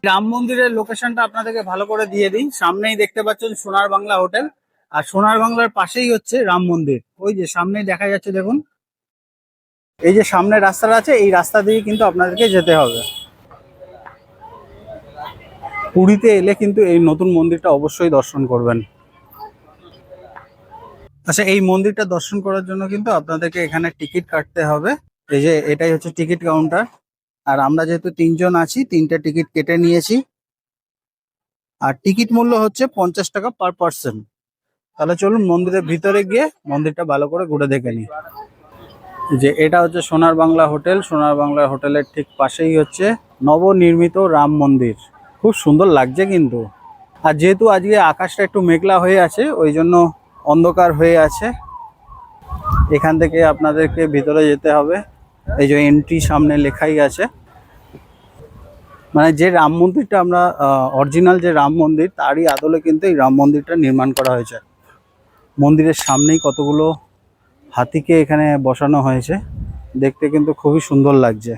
রাম মন্দিরের লোকেশনটা আপনাদেরকে ভালো করে দিয়ে দিই। সামনেই দেখতে পাচ্ছেন সোনার বাংলা হোটেল, আর সোনার বাংলার পাশেই হচ্ছে রাম মন্দির। ওই যে সামনেই দেখা যাচ্ছে, দেখুন এই যে সামনে রাস্তাটা আছে, এই রাস্তা দিয়ে কিন্তু আপনাদেরকে যেতে হবে। পুরীতে এলে কিন্তু এই নতুন মন্দিরটা অবশ্যই দর্শন করবেন। আচ্ছা, এই মন্দিরটা দর্শন করার জন্য কিন্তু আপনাদেরকে এখানে টিকিট কাটতে হবে। এই যে এটাই হচ্ছে টিকিট কাউন্টার। আর আমরা যেহেতু তিনজন আছি, তিনটে টিকিট কেটে নিয়েছি। আর টিকিট মূল্য হচ্ছে 50 টাকা পার পার্সন। তাহলে চলুন মন্দিরের ভিতরে গিয়ে মন্দিরটা ভালো করে ঘুরে দেখে নিই। যে এটা হচ্ছে সোনার বাংলা হোটেল। সোনার বাংলা হোটেলের ঠিক পাশেই হচ্ছে নবনির্মিত রাম মন্দির। খুব সুন্দর লাগছে কিন্তু। আর যেহেতু আজকে আকাশটা একটু মেঘলা হয়ে আছে, ওই জন্য অন্ধকার হয়ে আছে। এখান থেকে আপনাদেরকে ভিতরে যেতে হবে। এই যে এন্ট্রি সামনে লেখাই আছে। মানে যে রাম মন্দিরটা আমরা অরিজিনাল যে রাম মন্দির, তারই আদলে কিন্তু এই রাম মন্দিরটা নির্মাণ করা হয়েছে। মন্দিরের সামনেই কতগুলো হাতিকে এখানে বসানো হয়েছে, দেখতে কিন্তু খুবই সুন্দর লাগছে।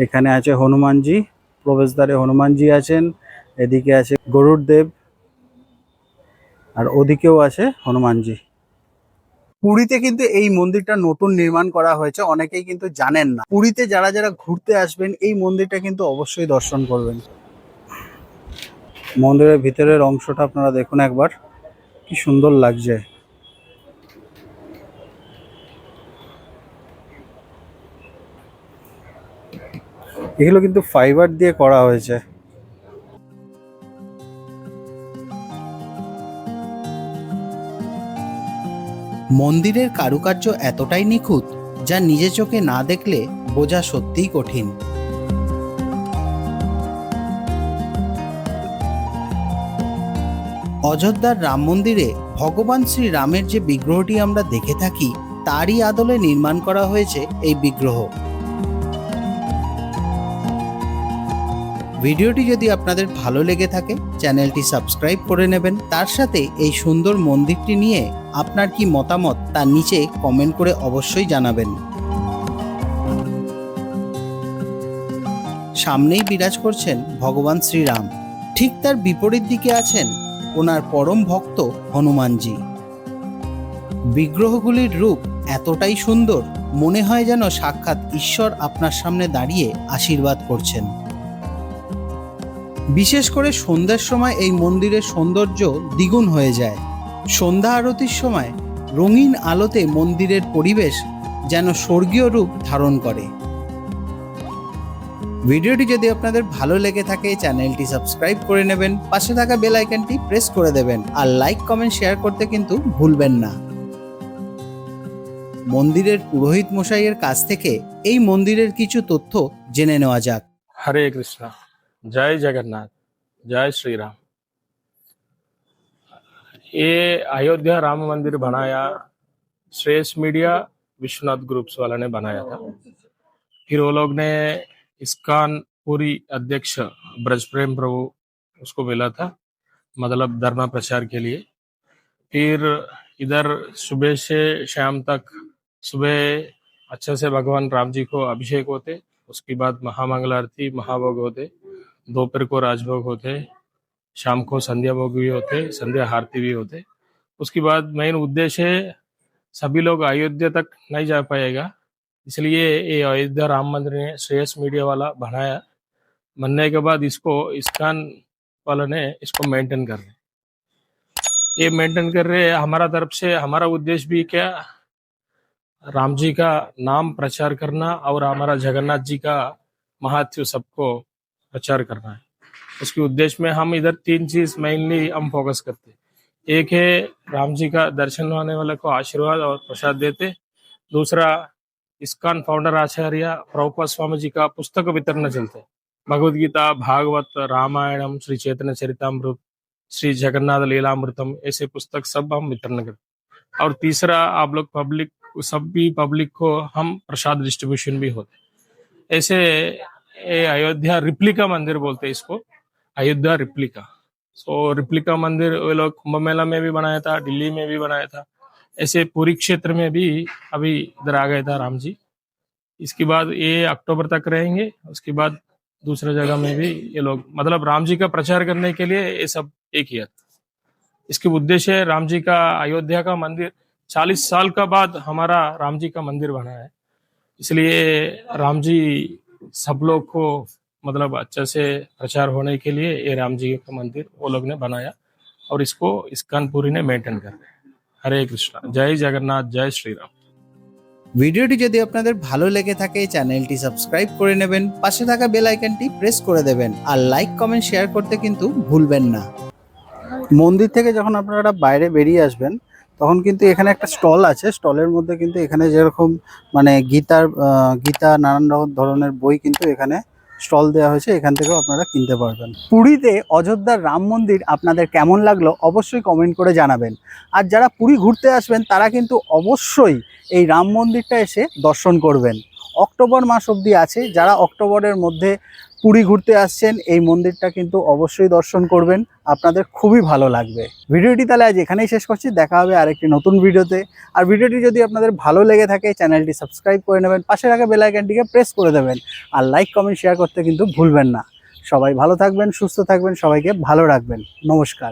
এখানে আছে হনুমানজি, প্রবেশদ্বারে হনুমানজি আছেন। এদিকে আছে গরুড় দেব, আর ওদিকেও আছে হনুমানজি। পুরীতে কিন্তু এই মন্দিরটা নতুন নির্মাণ করা হয়েছে, অনেকেই কিন্তু জানেন না। পুরীতে যারা যারা ঘুরতে আসবেন, এই মন্দিরটা কিন্তু অবশ্যই দর্শন করবেন। মন্দিরের ভিতরের অংশটা আপনারা দেখুন একবার, কি সুন্দর লাগছে। এগুলো কিন্তু ফাইবার দিয়ে করা হয়েছে। মন্দিরের কারুকার্য এতটাই নিখুঁত, যা নিজে চোখে না দেখলে বোঝা সত্যিই কঠিন। অযোধ্যার রাম মন্দিরে ভগবান শ্রীরামের যে বিগ্রহটি আমরা দেখে থাকি, তারই আদলে নির্মাণ করা হয়েছে এই বিগ্রহ। ভিডিওটি যদি আপনাদের ভালো লেগে থাকে, চ্যানেলটি সাবস্ক্রাইব করে নেবেন। তার সাথে এই সুন্দর মন্দিরটি নিয়ে আপনার কি মতামত তার নিচে কমেন্ট করে অবশ্যই জানাবেন। সামনেই বিরাজ করছেন ভগবান শ্রীরাম, ঠিক তার বিপরীত দিকে আছেন ওনার পরম ভক্ত হনুমানজি। বিগ্রহগুলির রূপ এতটাই সুন্দর, মনে হয় যেন সাক্ষাৎ ঈশ্বর আপনার সামনে দাঁড়িয়ে আশীর্বাদ করছেন। বিশেষ করে সন্ধ্যার সময় এই মন্দিরের সৌন্দর্য দ্বিগুণ হয়ে যায়। সন্ধ্যা আরতির সময় রঙিন আলোতে মন্দিরের পরিবেশ যেন স্বর্গীয় রূপ ধারণ করে। ভিডিওটি যদি আপনাদের ভালো লেগে থাকে, চ্যানেলটি সাবস্ক্রাইব করে নেবেন, পাশে থাকা বেল আইকনটি প্রেস করে দেবেন, আর লাইক কমেন্ট শেয়ার করতে কিন্তু ভুলবেন না। মন্দিরের পুরোহিত মশাইয়ের কাছ থেকে এই মন্দিরের কিছু তথ্য জেনে নেওয়া যাক। हरे कृष्णा, जय जगन्नाथ, जय श्री राम। ये अयोध्या राम मंदिर बनाया श्रेष्ठ मीडिया विश्वनाथ ग्रुप्स वाला ने बनाया था। फिर वो लोग ने इस्कॉन पूरी अध्यक्ष ब्रजप्रेम प्रभु उसको मिला था, मतलब धर्म प्रचार के लिए। फिर इधर सुबह से शाम तक, सुबह अच्छे से भगवान राम जी को अभिषेक होते, उसके बाद महामंगल आरती महाभोग होते, दोपहर को राजभोग होते, शाम को संध्या भोग भी होते, संध्या आरती भी होते। उसके बाद मेन उद्देश्य है सभी लोग अयोध्या तक नहीं जा पाएगा, इसलिए ये अयोध्या राम मंदिर ने श्रेयस मीडिया वाला बनाया। बनने के बाद इसको इस्कॉन वाला ने इसको मेंटेन कर रहे, ये मेंटेन कर रहे। हमारा तरफ से हमारा उद्देश्य भी क्या, राम जी का नाम प्रचार करना और हमारा जगन्नाथ जी का महत्व सबको प्रचार करना है। उसके उद्देश्य में हम इधर तीन चीज मेनली हम फोकस करते हैं। एक है राम जी का दर्शन होने वाले को आशीर्वाद और प्रसाद देते। दूसरा, इस्कॉन फाउंडर आचार्य प्रभुपाद स्वामी जी का पुस्तक वितरण चलते, भगवद गीता, भागवत, रामायणम, श्री चैतन्य चरितामृत, श्री जगन्नाथ लीलामृतम, ऐसे पुस्तक सब हम वितरण करते। और तीसरा, आप लोग पब्लिक, सभी पब्लिक को हम प्रसाद डिस्ट्रीब्यूशन भी होते। ऐसे ये अयोध्या रिप्लिका मंदिर बोलते हैं इसको, अयोध्या रिप्लिका। सो रिप्लिका मंदिर वो लोग कुंभ मेला में भी बनाया था, दिल्ली में भी बनाया था, ऐसे पूरी क्षेत्र में भी अभी इधर आ गया था राम जी। इसके बाद ये अक्टूबर तक रहेंगे। उसके बाद दूसरे जगह में भी ये लोग मतलब राम जी का प्रचार करने के लिए ये सब एक किया। इसके उद्देश्य है राम जी का अयोध्या का मंदिर 40 साल का बाद हमारा राम जी का मंदिर बना है, इसलिए राम जी सब लोग को मतलब अच्छे से प्रचार होने के लिए ये राम जी का मंदिर वो लोग ने बनाया और इसको इस्कॉन पुरी ने मेंटेन कर रहे हैं। हरे कृष्णा, जय जगन्नाथ, जय श्री राम। ভিডিওটি যদি আপনাদের ভালো লেগে থাকে চ্যানেলটি সাবস্ক্রাইব করে নেবেন, পাশে থাকা বেল আইকনটি প্রেস করে দেবেন আর লাইক কমেন্ট শেয়ার করতে কিন্তু ভুলবেন না। মন্দির থেকে যখন আপনারা বাইরে বেরিয়ে আসবেন তখন কিন্তু এখানে একটা স্টল আছে, স্টলের মধ্যে কিন্তু এখানে যেরকম মানে গীতা নানান রকম ধরনের বই কিন্তু এখানে স্টল দেওয়া হয়েছে, এখান থেকেও আপনারা কিনতে পারবেন। পুরীতে অযোধ্যার রাম মন্দির আপনাদের কেমন লাগলো অবশ্যই কমেন্ট করে জানাবেন। আর যারা পুরী ঘুরতে আসবেন তারা কিন্তু অবশ্যই এই রাম মন্দিরটা এসে দর্শন করবেন। অক্টোবর মাস অবধি আছে, যারা অক্টোবরের মধ্যে পুরী ঘুরতে আসছেন এই মন্দিরটা কিন্তু অবশ্যই দর্শন করবেন, আপনাদের খুবই ভালো লাগবে। ভিডিওটি তাহলে আজ এখানেই শেষ করছি, দেখা হবে আরেকটি নতুন ভিডিওতে। আর ভিডিওটি যদি আপনাদের ভালো লেগে থাকে চ্যানেলটি সাবস্ক্রাইব করে নেবেন, পাশে রাখা বেল আইকনটিকে প্রেস করে দেবেন আর লাইক কমেন্ট শেয়ার করতে কিন্তু ভুলবেন না। সবাই ভালো থাকবেন, সুস্থ থাকবেন, সবাইকে ভালো রাখবেন। নমস্কার।